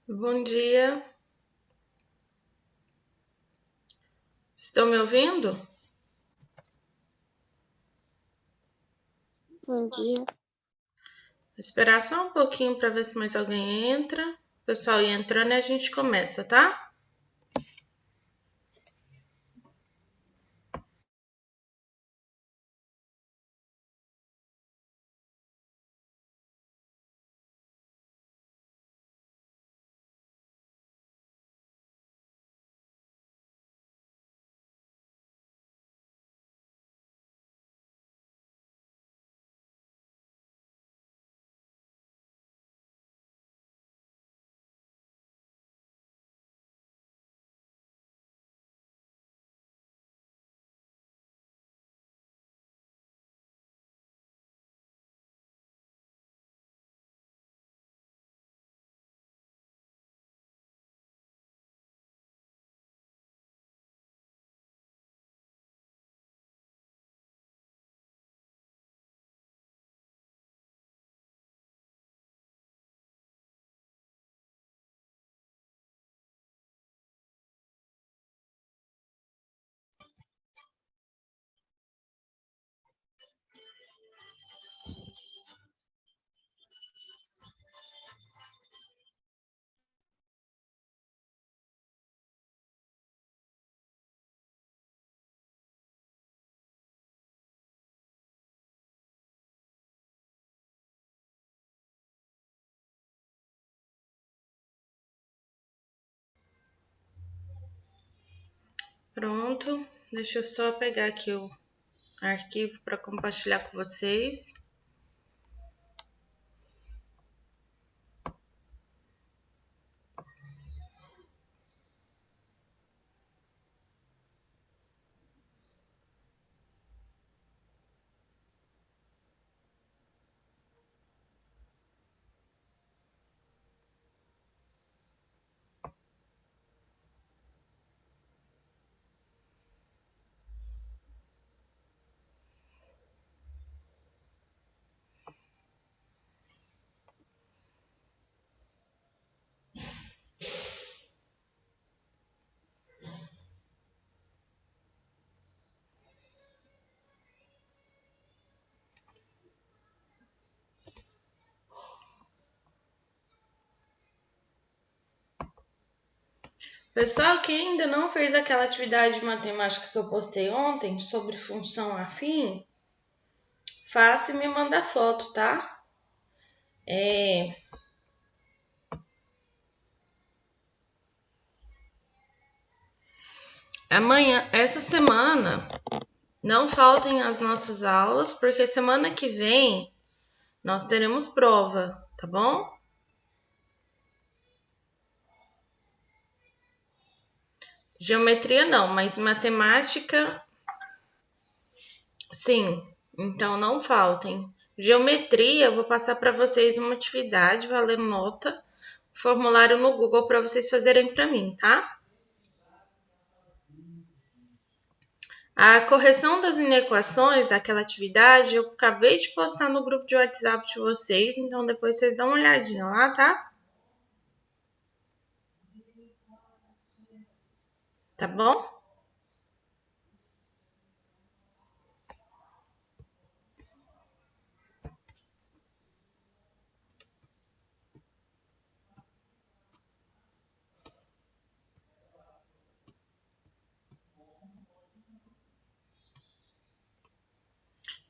Bom dia. Estão me ouvindo? Bom dia. Vou esperar só um pouquinho para ver se mais alguém entra. O pessoal ir entrando e a gente começa, tá? Pronto. Deixa eu só pegar aqui o arquivo para compartilhar com vocês. Pessoal, quem ainda não fez aquela atividade matemática que eu postei ontem sobre função afim, faça e me manda foto, tá? Amanhã, essa semana, não faltem as nossas aulas, porque semana que vem nós teremos prova, tá bom? Geometria não, mas matemática, sim. Então não faltem. Geometria, eu vou passar para vocês uma atividade valendo nota, formulário no Google para vocês fazerem para mim, tá? A correção das inequações daquela atividade eu acabei de postar no grupo de WhatsApp de vocês, então depois vocês dão uma olhadinha lá, tá? Tá bom?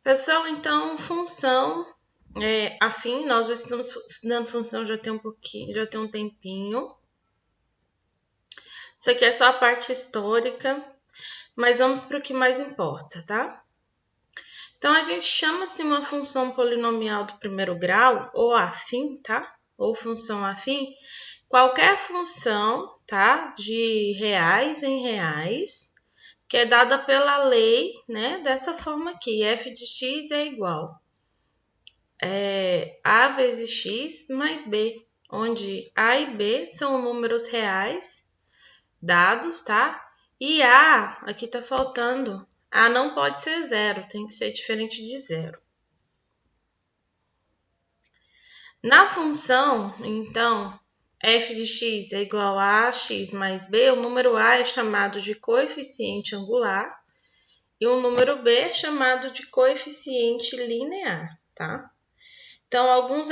Pessoal, então, função afim, nós já estamos estudando função já tem um pouquinho, já tem um tempinho. Isso aqui é só a parte histórica, mas vamos para o que mais importa, tá? Então, a gente chama-se uma função polinomial do primeiro grau, ou afim, tá? Ou função afim, qualquer função, tá? De reais em reais, que é dada pela lei, né? Dessa forma aqui, f de x é igual a vezes x mais b, onde a e b são números reais dados, tá? E a, aqui tá faltando A não pode ser zero, tem que ser diferente de zero. Na função, então, f de x é igual a x mais b, o número a é chamado de coeficiente angular e o número b é chamado de coeficiente linear, tá? Então, alguns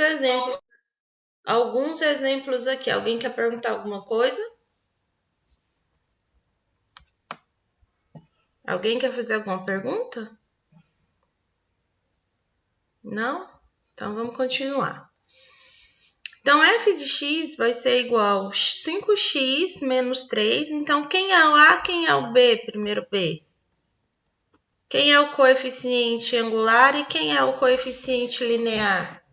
exemplos aqui. Alguém quer perguntar alguma coisa? Alguém quer fazer alguma pergunta? Não? Então, vamos continuar. Então, f de x vai ser igual a 5x menos 3. Então, quem é o a, quem é o b? Primeiro b. Quem é o coeficiente angular e quem é o coeficiente linear?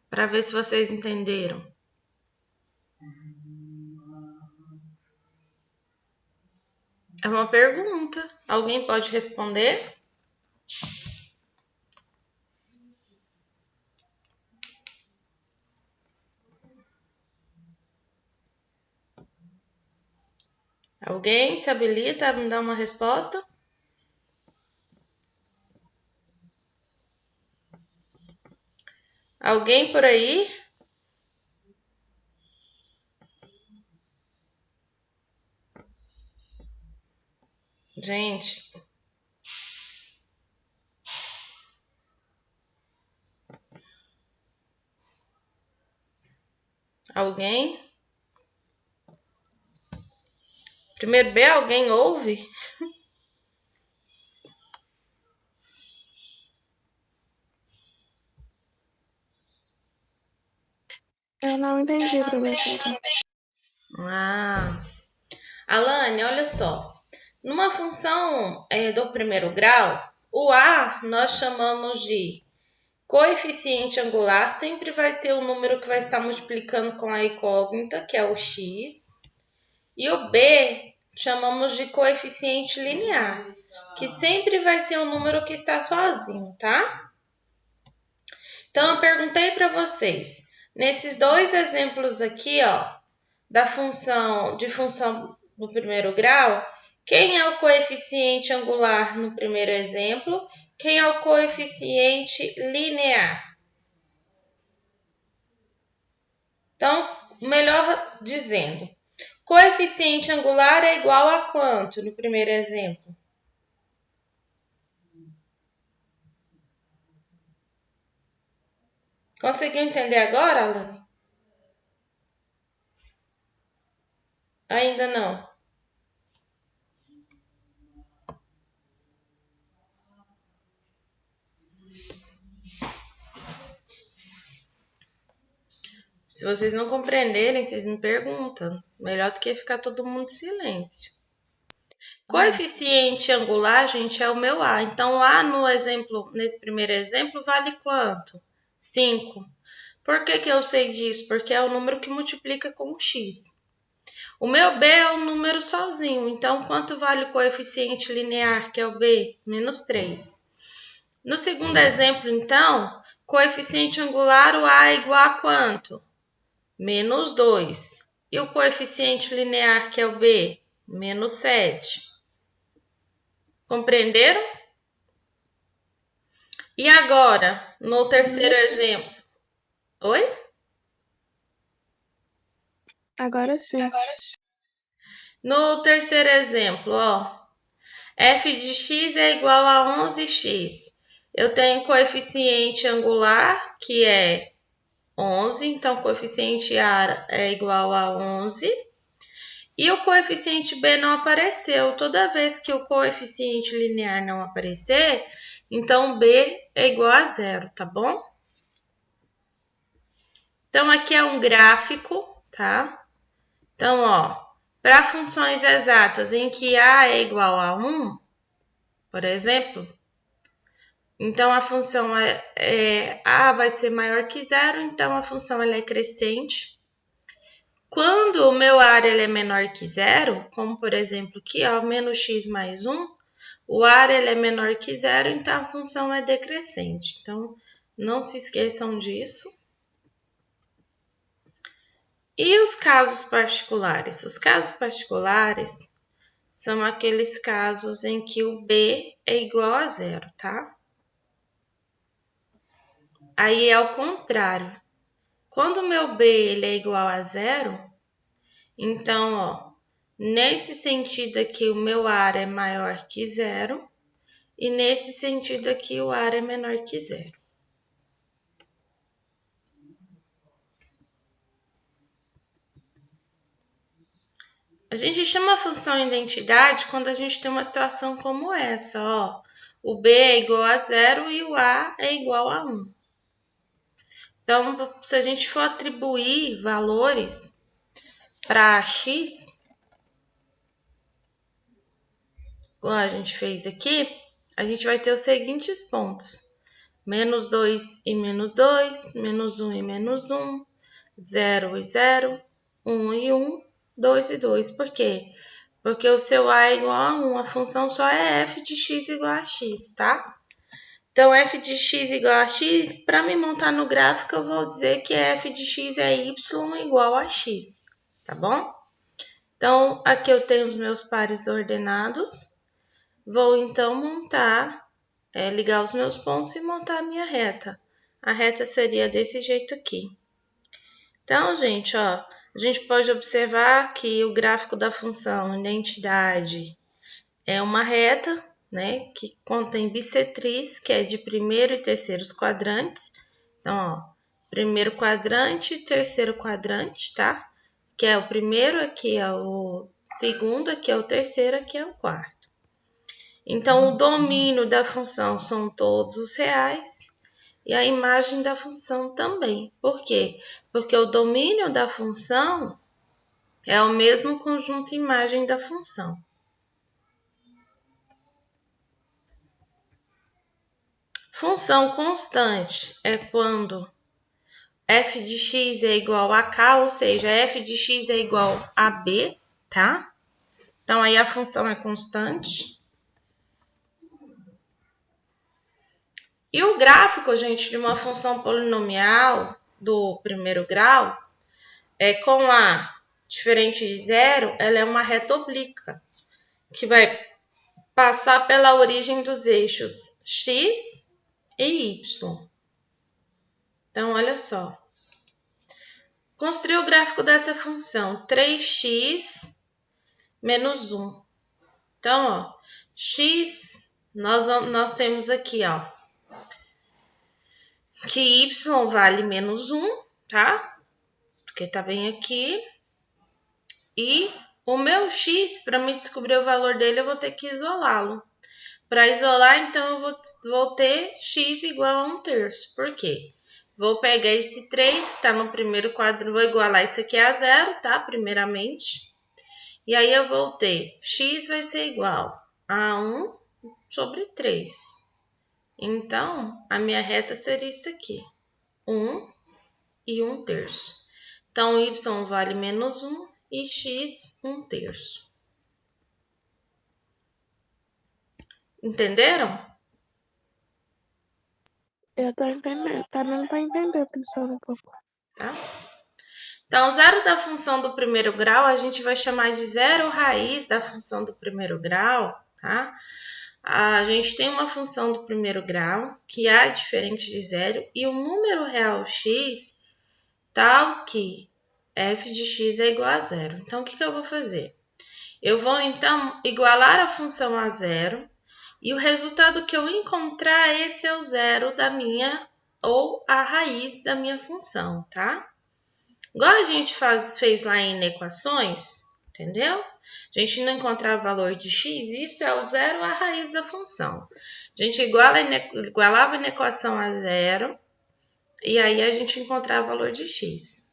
Para ver se vocês entenderam. É uma pergunta. Alguém pode responder? Alguém se habilita a me dar uma resposta? Alguém por aí? Gente. Alguém? Primeiro B, alguém ouve? Eu não entendi, professora. Alane, olha só. Numa função do primeiro grau, o a nós chamamos de coeficiente angular, sempre vai ser o número que vai estar multiplicando com a incógnita, que é o x. E o b chamamos de coeficiente linear, que sempre vai ser o número que está sozinho, tá? Então, eu perguntei para vocês, nesses dois exemplos aqui, ó, da função do primeiro grau, quem é o coeficiente angular no primeiro exemplo? Quem é o coeficiente linear? Então, melhor dizendo, coeficiente angular é igual a quanto no primeiro exemplo? Conseguiu entender agora, Alane? Ainda não. Se vocês não compreenderem, vocês me perguntam. Melhor do que ficar todo mundo em silêncio. Coeficiente angular, gente, é o meu A. Então, A nesse primeiro exemplo, vale quanto? 5. Por que eu sei disso? Porque é o número que multiplica com o x. O meu B é um número sozinho. Então, quanto vale o coeficiente linear, que é o B? Menos 3. No segundo exemplo, então, coeficiente angular, o A é igual a quanto? Menos 2. E o coeficiente linear, que é o B? Menos 7. Compreenderam? E agora, no terceiro exemplo? Oi? Agora sim. No terceiro exemplo, ó. F de x é igual a 11x. Eu tenho coeficiente angular, que é 11. Então, coeficiente A é igual a 11. E o coeficiente B não apareceu. Toda vez que o coeficiente linear não aparecer, então B é igual a 0, tá bom? Então, aqui é um gráfico, tá? Então, ó, para funções exatas em que A é igual a 1, por exemplo, então a função A vai ser maior que 0, então a função ela é crescente. Quando o meu ar ele é menor que 0, como por exemplo aqui, ó, menos x mais 1, o ar ele é menor que 0, então a função é decrescente. Então, não se esqueçam disso. E os casos particulares? Os casos particulares são aqueles casos em que o b é igual a zero, tá? Aí é o contrário. Quando o meu b ele é igual a zero, então, ó, nesse sentido aqui o meu área é maior que zero e nesse sentido aqui o área é menor que zero. A gente chama a função identidade quando a gente tem uma situação como essa, ó. O b é igual a zero e o a é igual a 1. Então, se a gente for atribuir valores para x, igual a gente fez aqui, a gente vai ter os seguintes pontos. Menos 2 e menos 2, menos 1 e menos 1, 0 e 0, 1 e 1, 2 e 2. Por quê? Porque o seu a é igual a 1, a função só é f de x igual a x, tá? Então, f de x igual a x, para me montar no gráfico, eu vou dizer que f de x é y igual a x, tá bom? Então, aqui eu tenho os meus pares ordenados. Vou, então, ligar os meus pontos e montar a minha reta. A reta seria desse jeito aqui. Então, gente, ó, a gente pode observar que o gráfico da função identidade é uma reta, né, que contém bissetriz, que é de primeiro e terceiros quadrantes. Então, ó, primeiro quadrante e terceiro quadrante, tá? Que é o primeiro, aqui é o segundo, aqui é o terceiro, aqui é o quarto. Então, o domínio da função são todos os reais e a imagem da função também. Por quê? Porque o domínio da função é o mesmo conjunto imagem da função. Função constante é quando f de x é igual a k, ou seja, f de x é igual a b, tá? Então, aí a função é constante. E o gráfico, gente, de uma função polinomial do primeiro grau é com a diferente de zero, ela é uma reta oblíqua, que vai passar pela origem dos eixos x e y. Então, olha só. Construir o gráfico dessa função, 3x menos 1. Então, ó, x, nós temos aqui, ó, que y vale menos 1, tá? Porque tá bem aqui. E o meu x, para me descobrir o valor dele, eu vou ter que isolá-lo. Para isolar, então, eu vou ter x igual a 1/3. Por quê? Vou pegar esse 3 que está no primeiro quadro, vou igualar isso aqui a zero, tá? Primeiramente. E aí eu vou ter x vai ser igual a 1 sobre 3. Então, a minha reta seria isso aqui. 1 e 1/3. Então, y vale menos 1 e x 1/3. Entenderam? Eu tô entendendo. Tá dando pra entender, professor, um pouco. Tá? Então, o zero da função do primeiro grau, a gente vai chamar de zero raiz da função do primeiro grau, tá? A gente tem uma função do primeiro grau, que é diferente de zero, e o número real x, tal que f de x é igual a zero. Então, o que eu vou fazer? Eu vou, então, igualar a função a zero, e o resultado que eu encontrar, esse é o zero da minha, ou a raiz da minha função, tá? Igual a gente fez lá em equações, entendeu? A gente não encontrar o valor de x, isso é o zero a raiz da função. A gente igualava na equação a zero, e aí a gente encontrava o valor de x.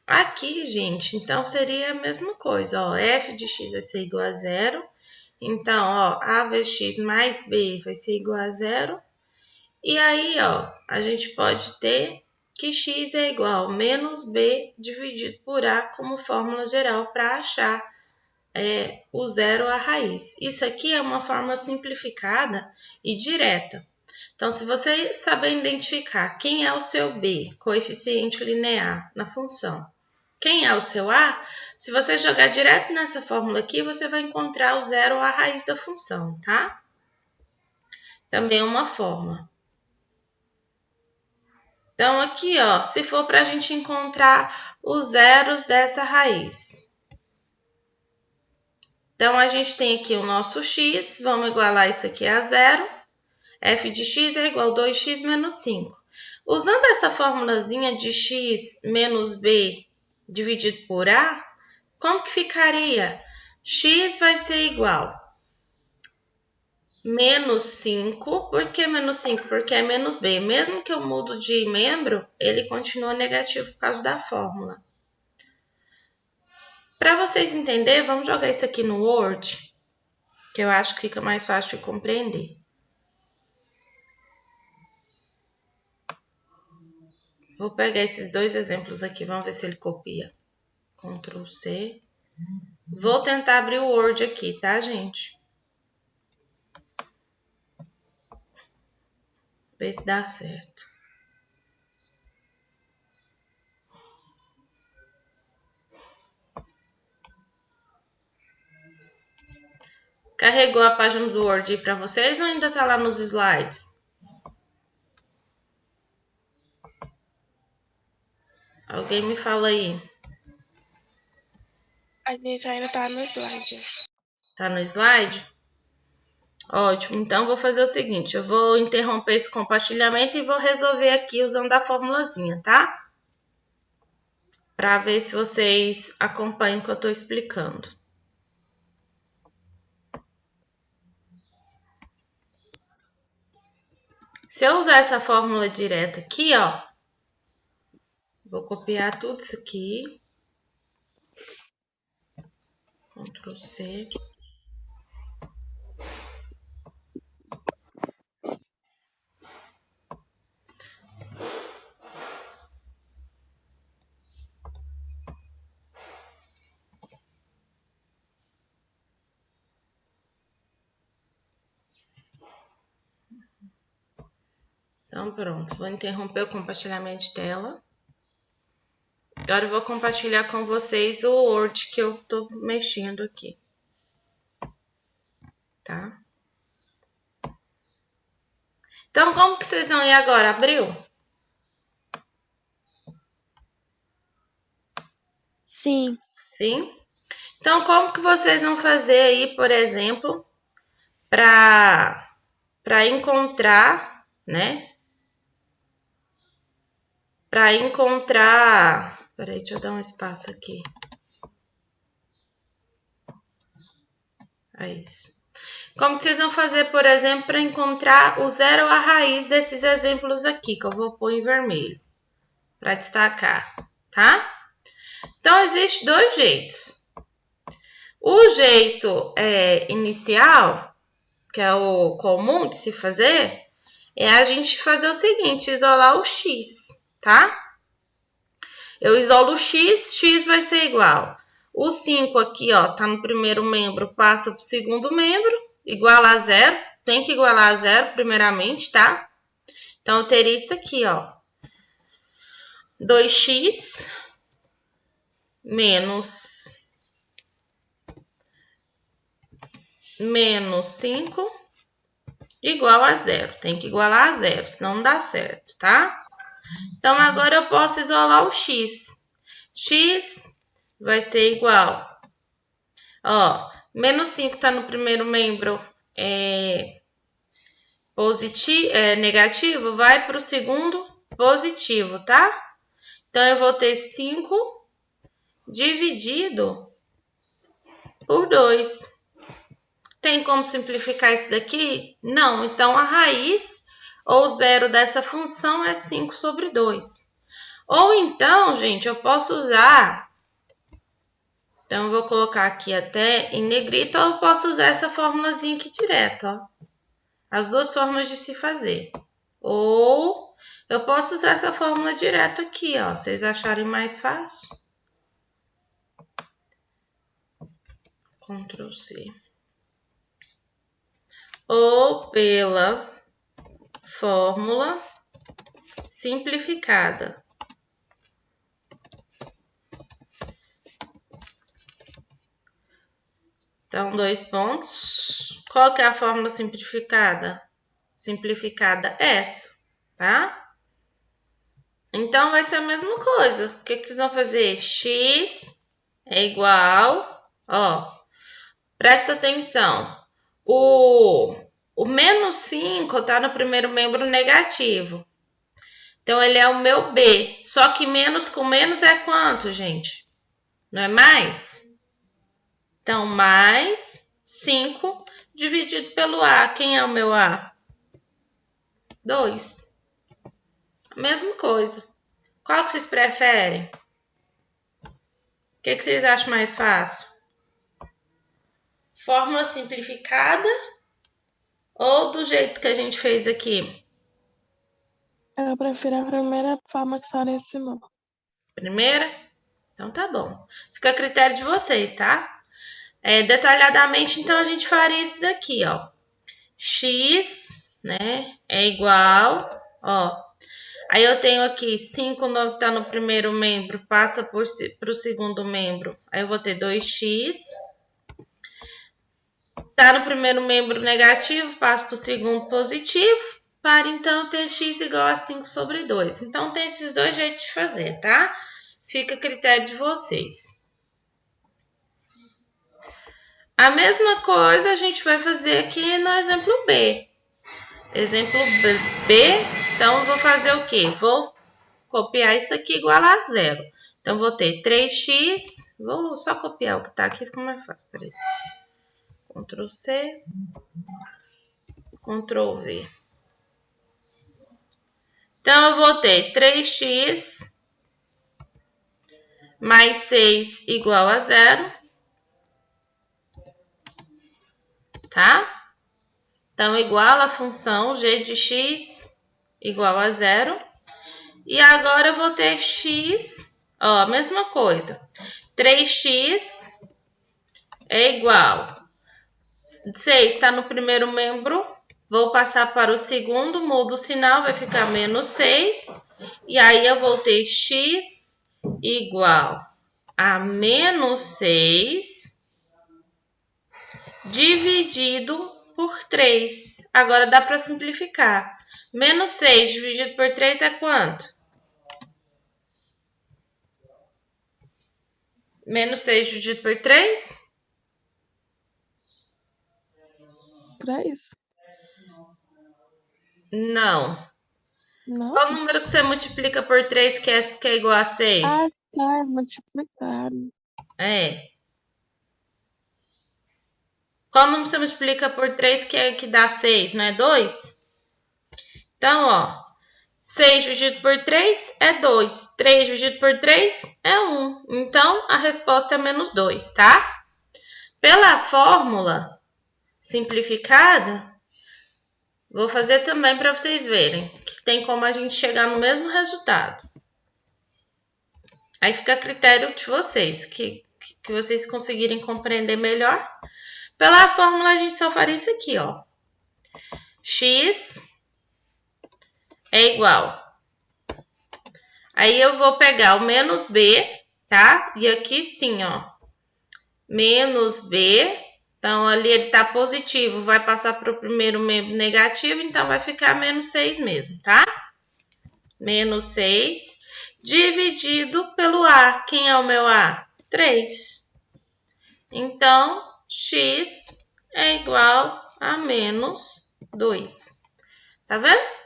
Aqui, gente, então seria a mesma coisa, ó, f de x vai ser igual a zero. Então, ó, a vezes x mais b vai ser igual a zero. E aí, ó, a gente pode ter que x é igual a menos b dividido por a como fórmula geral para achar o zero à raiz. Isso aqui é uma forma simplificada e direta. Então, se você saber identificar quem é o seu b, coeficiente linear na função, Quem é o seu A? Se você jogar direto nessa fórmula aqui, você vai encontrar o zero ou a raiz da função, tá? Também é uma forma. Então, aqui, ó, se for para a gente encontrar os zeros dessa raiz. Então, a gente tem aqui o nosso x, vamos igualar isso aqui a zero. F de x é igual a 2x menos 5. Usando essa formulazinha de x menos b dividido por a, como que ficaria? X vai ser igual a menos 5. Por que menos 5? Porque é menos b. Mesmo que eu mudo de membro, ele continua negativo por causa da fórmula. Para vocês entenderem, vamos jogar isso aqui no Word, que eu acho que fica mais fácil de compreender. Vou pegar esses dois exemplos aqui, vamos ver se ele copia. Ctrl C. Vou tentar abrir o Word aqui, tá, gente? Ver se dá certo. Carregou a página do Word aí para vocês ou ainda tá lá nos slides? Alguém me fala aí. A gente ainda tá no slide. Tá no slide? Ótimo, então vou fazer o seguinte, eu vou interromper esse compartilhamento e vou resolver aqui usando a formulazinha, tá? Para ver se vocês acompanham o que eu tô explicando. Se eu usar essa fórmula direta aqui, ó, vou copiar tudo isso aqui. Ctrl C. Então, pronto. Vou interromper o compartilhamento de tela. Agora eu vou compartilhar com vocês o Word que eu tô mexendo aqui. Tá? Então, como que vocês vão ir agora? Abriu? Sim. Sim? Então, como que vocês vão fazer aí, por exemplo, para encontrar, né? Para encontrar... Peraí, deixa eu dar um espaço aqui. É isso. Como que vocês vão fazer, por exemplo, para encontrar o zero ou a raiz desses exemplos aqui, que eu vou pôr em vermelho, para destacar, tá? Então, existem dois jeitos. O jeito inicial, que é o comum de se fazer, é a gente fazer o seguinte, isolar o x, tá? Eu isolo o x, x vai ser igual. O 5 aqui, ó, tá no primeiro membro, passa pro segundo membro, igual a zero. Tem que igualar a zero primeiramente, tá? Então, eu teria isso aqui, ó. 2x menos 5 igual a zero. Tem que igualar a zero, senão não dá certo, tá? Então, agora eu posso isolar o x. X vai ser igual. Ó, menos 5 tá no primeiro membro negativo, vai para o segundo positivo, tá? Então, eu vou ter 5 dividido por 2. Tem como simplificar isso daqui? Não. Então, a raiz ou zero dessa função é 5 sobre 2. Ou então, gente, eu posso usar... Então, eu vou colocar aqui até em negrito, ou eu posso usar essa formulazinha aqui direto, ó. As duas formas de se fazer. Ou eu posso usar essa fórmula direto aqui, ó. Vocês acharem mais fácil? Ctrl C. Ou pela fórmula simplificada. Então, 2 pontos. Qual que é a fórmula simplificada? Simplificada essa, tá? Então, vai ser a mesma coisa. O que vocês vão fazer? X é igual, ó, presta atenção. O menos 5 está no primeiro membro negativo. Então, ele é o meu B. Só que menos com menos é quanto, gente? Não é mais? Então, mais 5 dividido pelo A. Quem é o meu A? 2. Mesma coisa. Qual que vocês preferem? O que vocês acham mais fácil? Fórmula simplificada ou do jeito que a gente fez aqui? Eu prefiro a primeira forma que a senhora ensinou. Primeira? Então tá bom. Fica a critério de vocês, tá? Detalhadamente, então, a gente faria isso daqui, ó. X, né, é igual, ó. Aí eu tenho aqui 5 tá no primeiro membro, passa para o segundo membro. Aí eu vou ter 2x. Tá no primeiro membro negativo, passa para o segundo positivo. Para então ter x igual a 5 sobre 2. Então tem esses dois jeitos de fazer, tá? Fica a critério de vocês. A mesma coisa a gente vai fazer aqui no exemplo B. Exemplo B, então eu vou fazer o quê? Vou copiar isso aqui igual a 0. Então, vou ter 3x, vou só copiar o que está aqui, fica mais fácil. Peraí. Ctrl C, Ctrl V. Então, eu vou ter 3x mais 6 igual a 0. Tá? Então, igual a função g de x igual a 0. E agora eu vou ter x, ó, a mesma coisa. 3x é igual. 6 está no primeiro membro, vou passar para o segundo, mudo o sinal, vai ficar menos 6. E aí eu vou ter x igual a menos 6 dividido por 3. Agora dá para simplificar. Menos 6 dividido por 3 é quanto? Menos 6 dividido por 3? 3? Não. Não? Qual número que você multiplica por 3 que é igual a 6? Ah, tá, é multiplicado. É. Qual número você multiplica por 3 que dá 6? Não é 2? Então, ó. 6 dividido por 3 é 2. 3 dividido por 3 é 1. Então, a resposta é menos 2, tá? Pela fórmula simplificada, vou fazer também para vocês verem que tem como a gente chegar no mesmo resultado. Aí fica a critério de vocês, que vocês conseguirem compreender melhor. Pela fórmula, a gente só faria isso aqui, ó. X é igual. Aí eu vou pegar o menos B, tá? E aqui sim, ó. Menos B. Então, ali ele tá positivo, vai passar para o primeiro membro negativo, então vai ficar menos 6 mesmo, tá? Menos 6 dividido pelo A. Quem é o meu A? 3. Então, x é igual a menos 2. Tá vendo?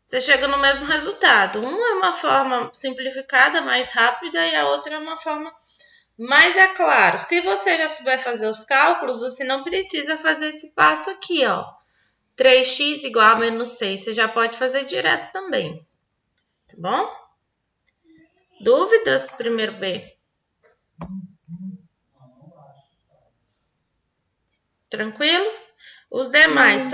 Você chega no mesmo resultado. Um é uma forma simplificada, mais rápida, e a outra é uma forma mais, é claro, se você já souber fazer os cálculos, você não precisa fazer esse passo aqui, ó. 3x igual a menos 6. Você já pode fazer direto também. Tá bom? Dúvidas? Primeiro B. Tranquilo? Os demais,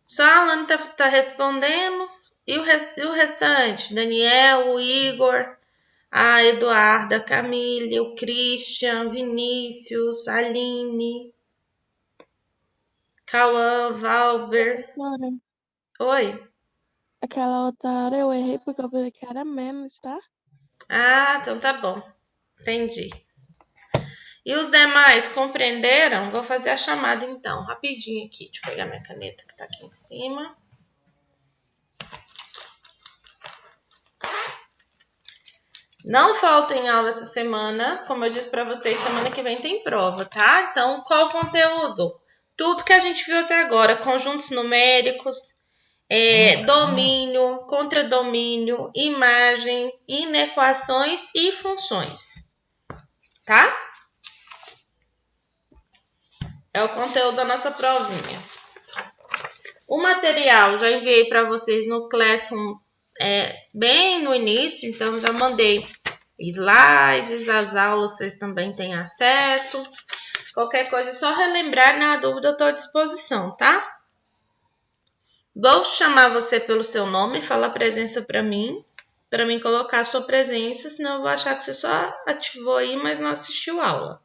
só a Alane tá respondendo. E o restante? Daniel, o Igor, a Eduarda, a Camille, o Christian, Vinícius, a Aline, Cauã, Valber. Senhora, Oi. aquela outra hora eu errei porque eu falei que era menos, tá? Ah, então tá bom. Entendi. E os demais compreenderam? Vou fazer a chamada então, rapidinho aqui. Deixa eu pegar minha caneta que tá aqui em cima. Não faltem aula essa semana. Como eu disse para vocês, semana que vem tem prova, tá? Então, qual o conteúdo? Tudo que a gente viu até agora. Conjuntos numéricos, domínio, contradomínio, imagem, inequações e funções. Tá? É o conteúdo da nossa provinha. O material já enviei para vocês no Classroom bem no início, então já mandei slides, as aulas vocês também têm acesso. Qualquer coisa é só relembrar, na dúvida eu estou à disposição, tá? Vou chamar você pelo seu nome, fala a presença para mim colocar a sua presença, senão eu vou achar que você só ativou aí, mas não assistiu a aula.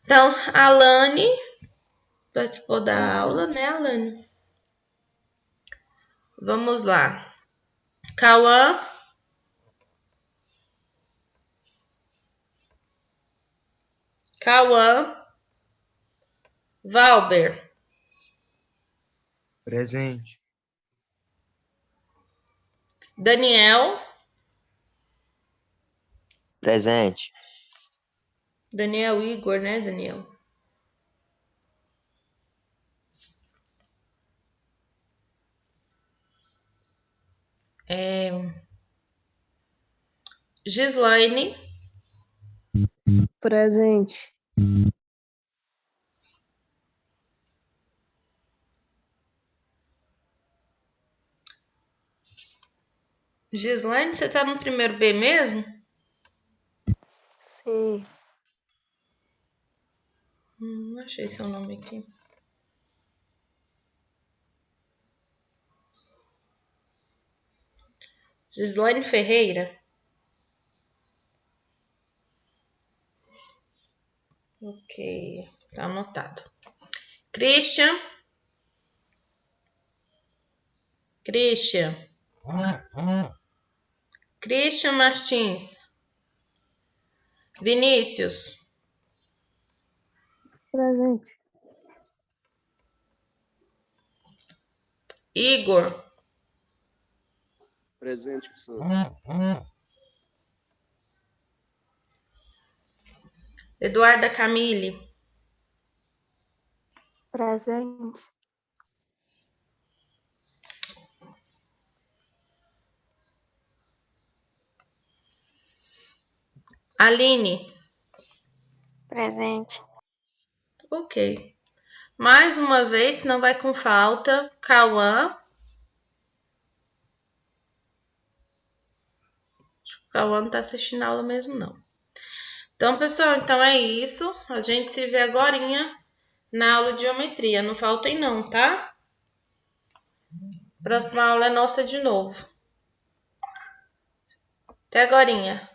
Então, a Alane participou da aula, né, Alane? Vamos lá. Cauã. Cauã. Valber. Presente. Daniel. Presente. Daniel Igor, né, Daniel? Gislaine. Presente. Gislaine, você tá no primeiro B mesmo? Sim. Não achei seu nome aqui. Gislaine Ferreira. Ok, tá anotado. Christian. Christian Martins. Vinícius. Presente. Igor. Presente, professor. Eduarda Camille. Presente. Aline. Presente. Ok. Mais uma vez, se não vai com falta, Cauã. O Cauã não tá assistindo a aula mesmo, não. Então, pessoal, então é isso. A gente se vê agorinha na aula de geometria. Não faltem não, tá? Próxima aula é nossa de novo. Até agorinha.